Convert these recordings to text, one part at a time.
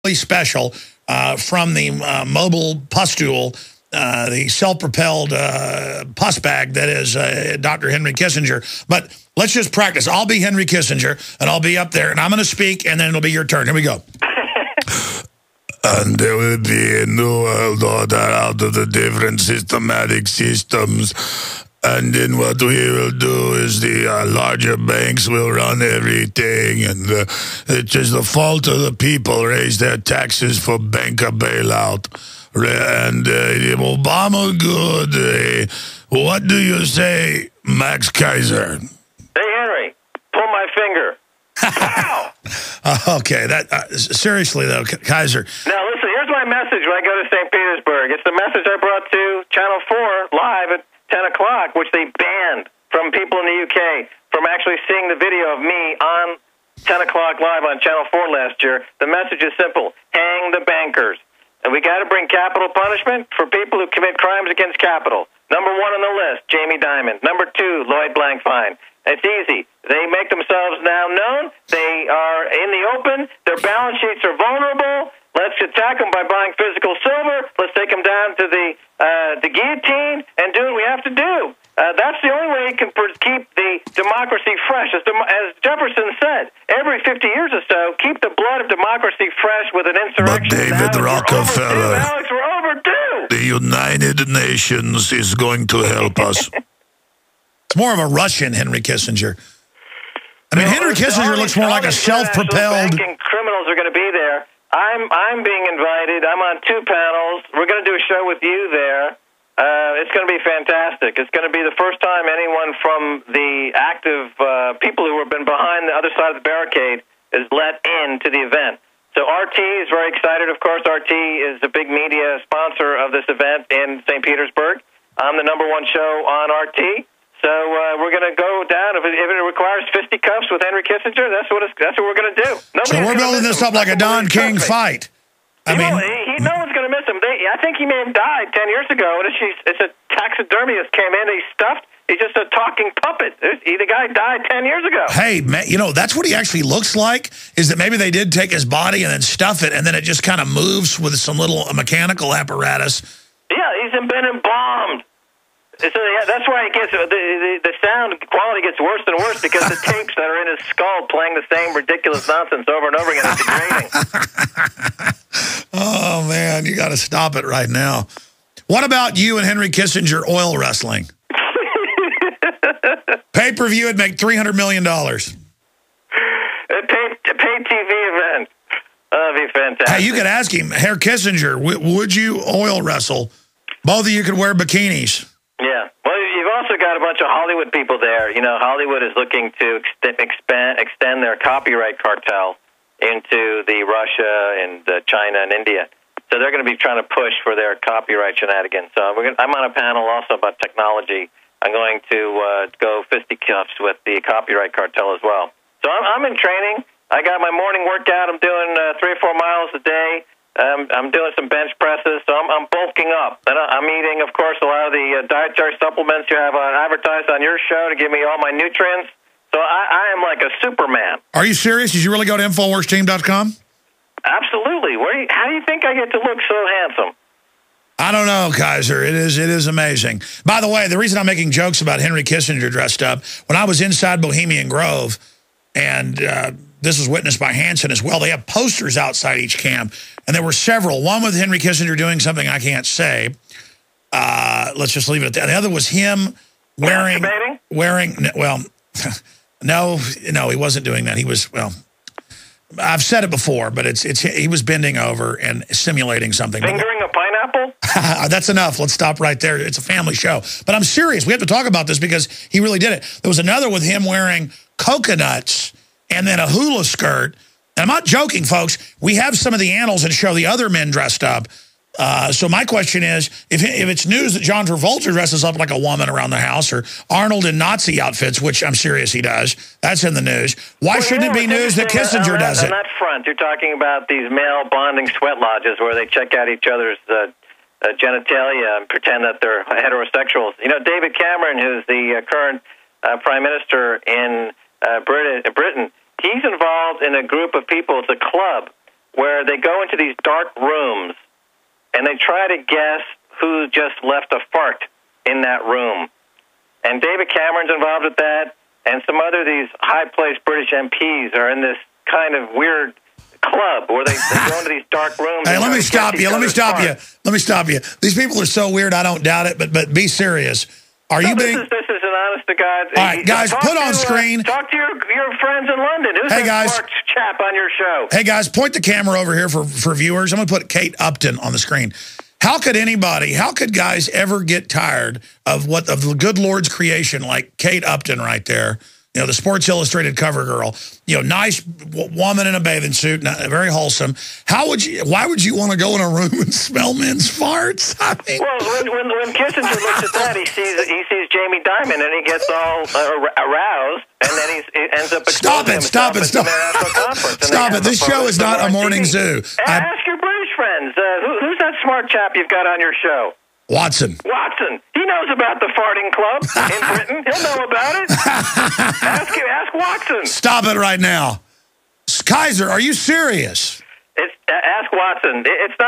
special from the mobile pustule, the self-propelled pus bag that is Dr. Henry Kissinger. But let's just practice. I'll be Henry Kissinger, and I'll be up there, and I'm going to speak, and then it'll be your turn. Here we go. And there will be a new world order out of the different systematic systems. And then what we will do is the larger banks will run everything, and it's just the fault of the people raise their taxes for banker bailout. And Obama good. What do you say, Max Kaiser? Hey, Henry, pull my finger. Wow. Okay, seriously, though, Kaiser. Now, listen, here's my message when I go to St. Petersburg. It's the message I brought to Channel 4 live at 10 o'clock, which they banned from people in the UK from actually seeing the video of me on 10 o'clock live on Channel 4 last year. The message is simple. Hang the bankers. And we got to bring capital punishment for people who commit crimes against capital. Number 1 on the list, Jamie Dimon. Number 2, Lloyd Blankfein. It's easy. They make themselves now known. They are in the open. Their balance sheets are vulnerable. Let's attack them by buying physical silver. Let's take them down to the guillotine and do what we have to do. That's the only way you can keep the democracy fresh. As Jefferson said, every 50 years or so, keep the blood of democracy fresh with an insurrection. But David Rockefeller, Alex, we're overdue. The United Nations is going to help us. It's more of a Russian Henry Kissinger. I mean, Henry Kissinger looks more like a self-propelled... Banking criminals are going to be there. I'm being invited. I'm on 2 panels. We're going to do a show with you there. It's going to be fantastic. It's going to be the first time anyone from the active people who have been behind the other side of the barricade is let in to the event. So RT is very excited. Of course, RT is a big media sponsor of this event in St. Petersburg. I'm the #1 show on RT. So we're going to go down. If it requires fisticuffs with Henry Kissinger, that's what we're going to do. So we're building this up like a Don King fight. No one's going to miss him. I think he may have died 10 years ago. It's a taxidermist came in. He's stuffed. He's just a talking puppet. The guy died 10 years ago. Hey, man, that's what he actually looks like, is that maybe they did take his body and then stuff it, and then it just kind of moves with some little mechanical apparatus. Yeah, he's been embalmed. So that's why it gets the sound quality gets worse and worse, because the tapes that are in his skull playing the same ridiculous nonsense over and over again is degrading. Oh man, you got to stop it right now. What about you and Henry Kissinger oil wrestling? Pay-per-view would make $300 million. A paid TV event. That'd be fantastic. Hey, you could ask him, Herr Kissinger, would you oil wrestle? Both of you could wear bikinis. Yeah. Well, you've also got a bunch of Hollywood people there. Hollywood is looking to extend their copyright cartel into Russia and China and India. So they're going to be trying to push for their copyright shenanigans. So I'm on a panel also about technology. I'm going to go fisticuffs with the copyright cartel as well. So I'm in training. I got my morning workout. I'm doing 3 or 4 miles a day. I'm doing some bench presses, so I'm bulking up. And I'm eating, of course, a lot of the dietary supplements you have advertised on your show to give me all my nutrients. So I am like a Superman. Are you serious? Did you really go to InfoWarsTeam.com? Absolutely. How do you think I get to look so handsome? I don't know, Kaiser. It is amazing. By the way, the reason I'm making jokes about Henry Kissinger dressed up, when I was inside Bohemian Grove, and this was witnessed by Hansen as well, they have posters outside each camp, and there were several. One with Henry Kissinger doing something I can't say. Let's just leave it at that. The other was him wearing well, no, he wasn't doing that. He was, well, I've said it before, but he was bending over and simulating something. Fingering a pineapple? That's enough. Let's stop right there. It's a family show. But I'm serious. We have to talk about this because he really did it. There was another with him wearing coconuts and then a hula skirt. And I'm not joking, folks. We have some of the annals that show the other men dressed up. So my question is, if it's news that John Travolta dresses up like a woman around the house, or Arnold in Nazi outfits, which I'm serious he does, that's in the news, why shouldn't it be news that Kissinger does it? On that front, you're talking about these male bonding sweat lodges where they check out each other's genitalia and pretend that they're heterosexuals. David Cameron, who's the current prime minister in Britain, he's involved in a group of people. It's a club where they go into these dark rooms and they try to guess who just left a fart in that room. And David Cameron's involved with that, and some other these high-placed British MPs are in this kind of weird club where they go into these dark rooms. Hey, let me stop you. These people are so weird, I don't doubt it, but be serious. Are you being... This is an honest-to-God... All right, guys, put on screen... talk to your friends in London. Who's that smart chap on your show? Hey, guys, point the camera over here for viewers. I'm going to put Kate Upton on the screen. How could guys ever get tired of the good Lord's creation like Kate Upton right there? You know, the Sports Illustrated cover girl, you know, nice woman in a bathing suit, very wholesome. Why would you want to go in a room and smell men's farts? I mean, well, when Kissinger looks at that, he sees Jamie Dimon, and he gets all aroused, and then he ends up exposing Stop it. This show is not a morning zoo. Ask your British friends. Who's that smart chap you've got on your show? Watson. He knows about the farting club in Britain. He'll know about it. Ask Watson. Stop it right now. Kaiser, are you serious? Ask Watson. It's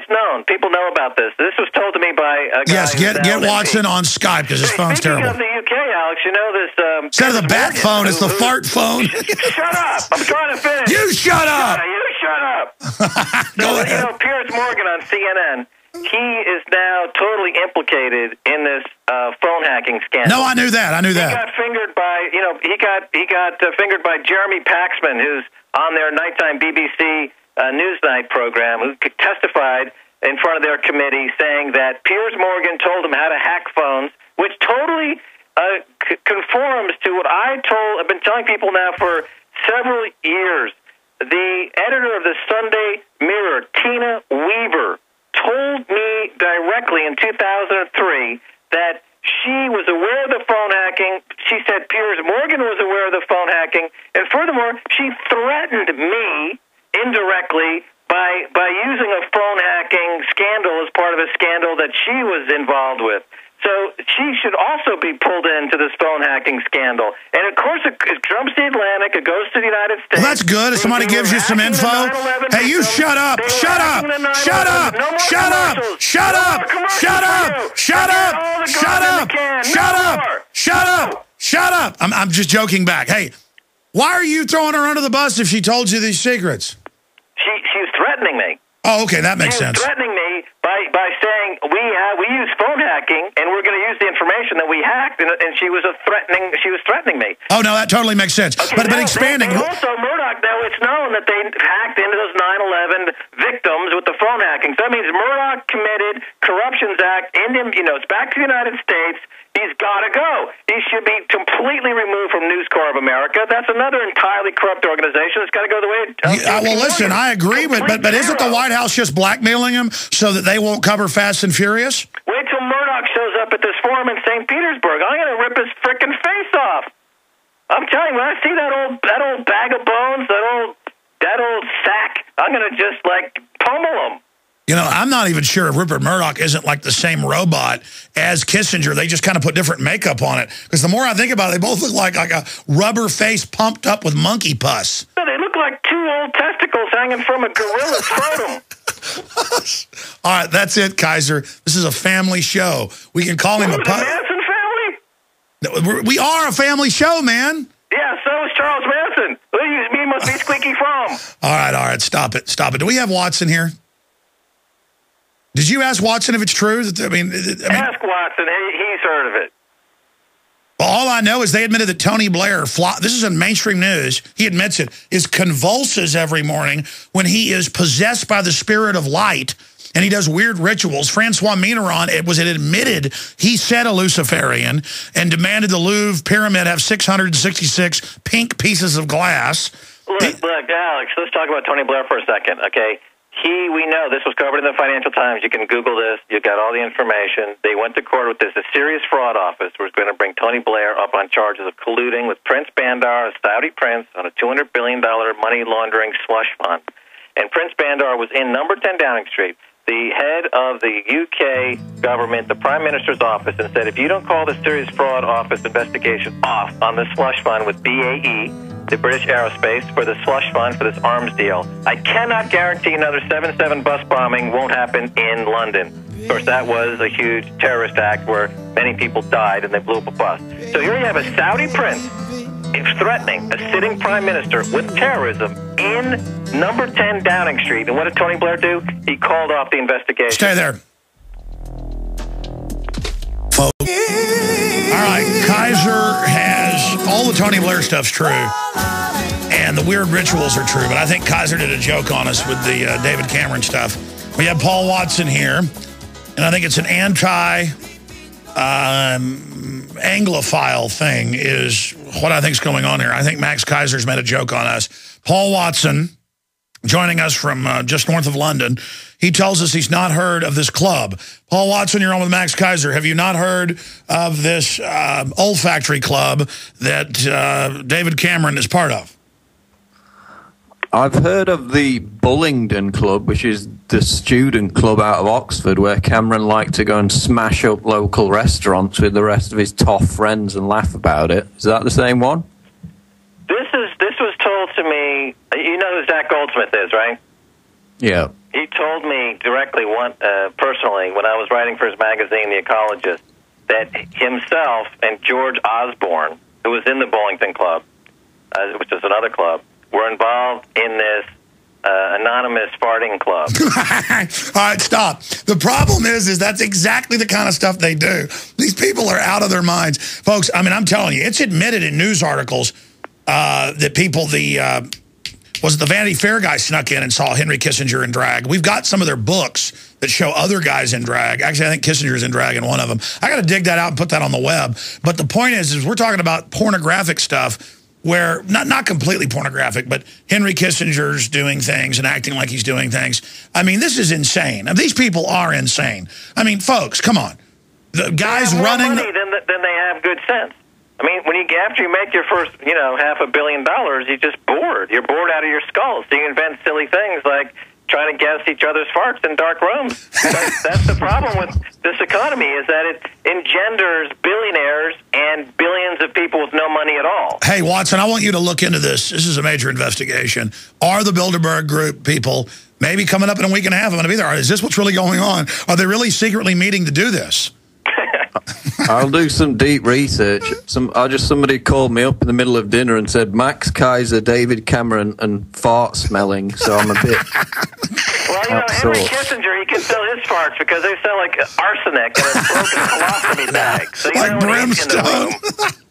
known. People know about this. This was told to me by a guy. Yes, get Watson on Skype because his phone's terrible. Speaking of the UK, Alex, you know this... Instead of the bat phone, it's the fart phone. Shut up. I'm trying to finish. You shut up. You shut up. Go ahead. You know, Piers Morgan on CNN... he is now totally implicated in this phone hacking scandal. No, I knew that. He got fingered by, he got fingered by Jeremy Paxman, who's on their nighttime BBC Newsnight program, who testified in front of their committee saying that Piers Morgan told him how to hack phones, which totally conforms to what I've been telling people now for several years. The editor of the Sunday Mirror, Tina Weaver, told me directly in 2003 that she was aware of the phone hacking. She said Piers Morgan was aware of the phone hacking. And furthermore, she threatened me indirectly by using a phone hacking scandal as part of a scandal that she was involved with. So she should also be pulled into this phone hacking scandal. And, of course, it jumps the Atlantic. It goes to the United States. Well, that's good. If somebody gives you some info. Hey, you shut up. Shut up. Shut up. Shut up. Shut up. Shut up. Shut up. Shut up. Shut up. Shut up. Shut up. I'm just joking back. Hey, why are you throwing her under the bus if she told you these secrets? She was threatening me. Oh, okay, that makes sense. She was threatening me by saying we use phone hacking and we're going to use the information that we hacked, and she was threatening me. Oh no, that totally makes sense. Okay, but expanding. Also, Murdoch, now it's known that they hacked into those 9/11 victims with the phone hacking. So that means Murdoch committed Corruptions Act it's back to the United States. He's got to go. He should be completely removed from News Corp of America. That's another entirely corrupt organization. It's got to go the way well, listen, I agree, but isn't the White House just blackmailing him so that they won't cover Fast and Furious? Wait till Murdoch shows up at this forum in St. Petersburg. I'm going to rip his frickin' face off. I'm telling you, when I see that old bag of bones, that old sack, I'm going to just pummel him. You know, I'm not even sure if Rupert Murdoch isn't like the same robot as Kissinger. They just kind of put different makeup on it. Because the more I think about it, they both look like a rubber face pumped up with monkey pus. No, they look like two old testicles hanging from a gorilla's scrotum. All right, that's it, Kaiser. This is a family show. We can call him a Manson family? We are a family show, man. Yeah, so is Charles Manson. He must be squeaky from. All right, stop it. Do we have Watson here? Did you ask Watson if it's true? Ask Watson. He's heard of it. Well, all I know is they admitted that Tony Blair, this is in mainstream news, he admits it, is convulses every morning when he is possessed by the spirit of light, and he does weird rituals. Francois Mitterrand, it admitted he said a Luciferian and demanded the Louvre pyramid have 666 pink pieces of glass. Look, Alex, let's talk about Tony Blair for a second, okay? We know this was covered in the Financial Times. You can Google this. You got all the information. They went to court with this. A serious fraud office was going to bring Tony Blair up on charges of colluding with Prince Bandar, a Saudi prince, on a $200 billion money laundering slush fund. And Prince Bandar was in number 10 Downing Street, the head of the UK government, the Prime Minister's office, and said, if you don't call the serious fraud office investigation off on the slush fund with BAE, the British Aerospace for the slush fund for this arms deal. I cannot guarantee another 7/7 bus bombing won't happen in London. Of course, that was a huge terrorist act where many people died and they blew up a bus. So here you have a Saudi prince threatening a sitting prime minister with terrorism in number 10 Downing Street. And what did Tony Blair do? He called off the investigation. Stay there, folks. All right, Kaiser has all the Tony Blair stuff's true, and the weird rituals are true. But I think Kaiser did a joke on us with the David Cameron stuff. We have Paul Watson here, and I think it's an Anglophile thing is what I think is going on here. I think Max Kaiser's made a joke on us. Paul Watson, joining us from just north of London, he tells us he's not heard of this club. Paul Watson, you're on with Max Kaiser. Have you not heard of this olfactory club that David Cameron is part of? I've heard of the Bullingdon Club, which is the student club out of Oxford, where Cameron liked to go and smash up local restaurants with the rest of his toff friends and laugh about it. Is that the same one? This was told to me. You know who Zach Goldsmith is, right? Yeah. He told me directly, personally, when I was writing for his magazine, The Ecologist, that himself and George Osborne, who was in the Bullingdon Club, which is another club, were involved in this anonymous farting club. All right, stop. The problem is that's exactly the kind of stuff they do. These people are out of their minds. Folks, I mean, I'm telling you, it's admitted in news articles that people, was it the Vanity Fair guy snuck in and saw Henry Kissinger in drag? We've got some of their books that show other guys in drag. Actually, I think Kissinger's in drag in one of them. I got to dig that out and put that on the web. But the point is we're talking about pornographic stuff where, not completely pornographic, but Henry Kissinger's doing things and acting like he's doing things. I mean, this is insane. These people are insane. I mean, folks, come on. The guys they have running... more money than they have good sense. I mean, after you make your first, $500 million, you're just bored. You're bored out of your skull. So you invent silly things like trying to guess each other's farts in dark rooms. That's the problem with this economy, is that it engenders billionaires and billions of people with no money at all. Hey, Watson, I want you to look into this. This is a major investigation. Are the Bilderberg Group people maybe coming up in a week and a half? I'm going to be there. Is this what's really going on? Are they really secretly meeting to do this? I'll do some deep research. Somebody called me up in the middle of dinner and said Max Kaiser, David Cameron, and fart smelling. So I'm a bit. Well, Henry Kissinger, he can sell his farts because they sell like arsenic in a broken colostomy bag. So like brimstone.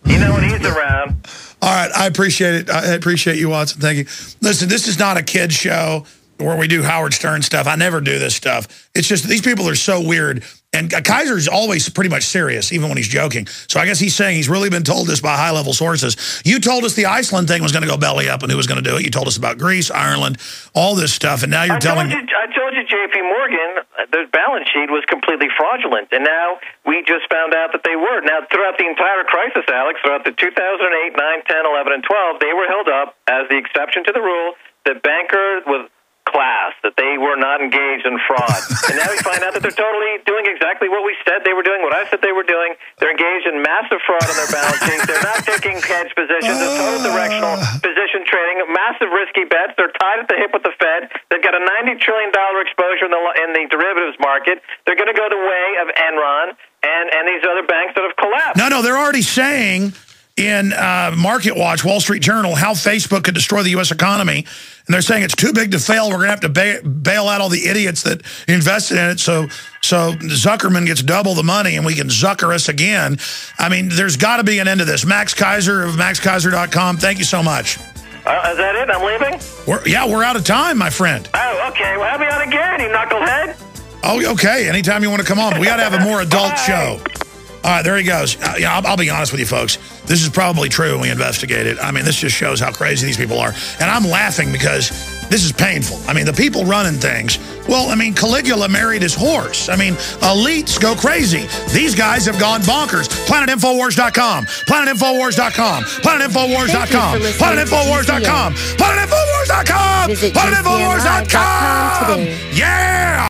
You know when he's around. All right, I appreciate it. I appreciate you, Watson. Thank you. Listen, this is not a kid's show where we do Howard Stern stuff. I never do this stuff. It's just these people are so weird. And Kaiser's always pretty much serious, even when he's joking. So I guess he's saying he's really been told this by high-level sources. You told us the Iceland thing was going to go belly up and who was going to do it. You told us about Greece, Ireland, all this stuff. And now you're telling me... I told you J.P. Morgan, their balance sheet was completely fraudulent. And now we just found out that they were. Now, throughout the entire crisis, Alex, throughout the 2008, 9, 10, 11, and 12, they were held up as the exception to the rule that bankers with class, that they were not engaged in fraud. And now we find out that they're totally doing exactly what we said they were doing, what I said they were doing. They're engaged in massive fraud on their balance sheets. They're not taking hedge positions. It's total directional position trading, massive risky bets. They're tied at the hip with the Fed. They've got a $90 trillion exposure in the derivatives market. They're going to go the way of Enron and these other banks that have collapsed. No, they're already saying in Market Watch, Wall Street Journal, how Facebook could destroy the U.S. economy. And they're saying it's too big to fail. We're going to have to bail out all the idiots that invested in it so Zuckerman gets double the money and we can Zucker us again. I mean, there's got to be an end to this. Max Kaiser of MaxKaiser.com, thank you so much. Is that it? I'm leaving? We're out of time, my friend. Oh, okay. Well, have me on again, you knucklehead. Oh, okay. Anytime you want to come on. But we got to have a more adult show. All right, there he goes. I'll be honest with you, folks. This is probably true when we investigate it. I mean, this just shows how crazy these people are. And I'm laughing because this is painful. I mean, the people running things. Well, I mean, Caligula married his horse. I mean, elites go crazy. These guys have gone bonkers. PlanetInfoWars.com. PlanetInfoWars.com. PlanetInfoWars.com. PlanetInfoWars.com. PlanetInfoWars.com. Visit PlanetInfoWars.com. today. Yeah!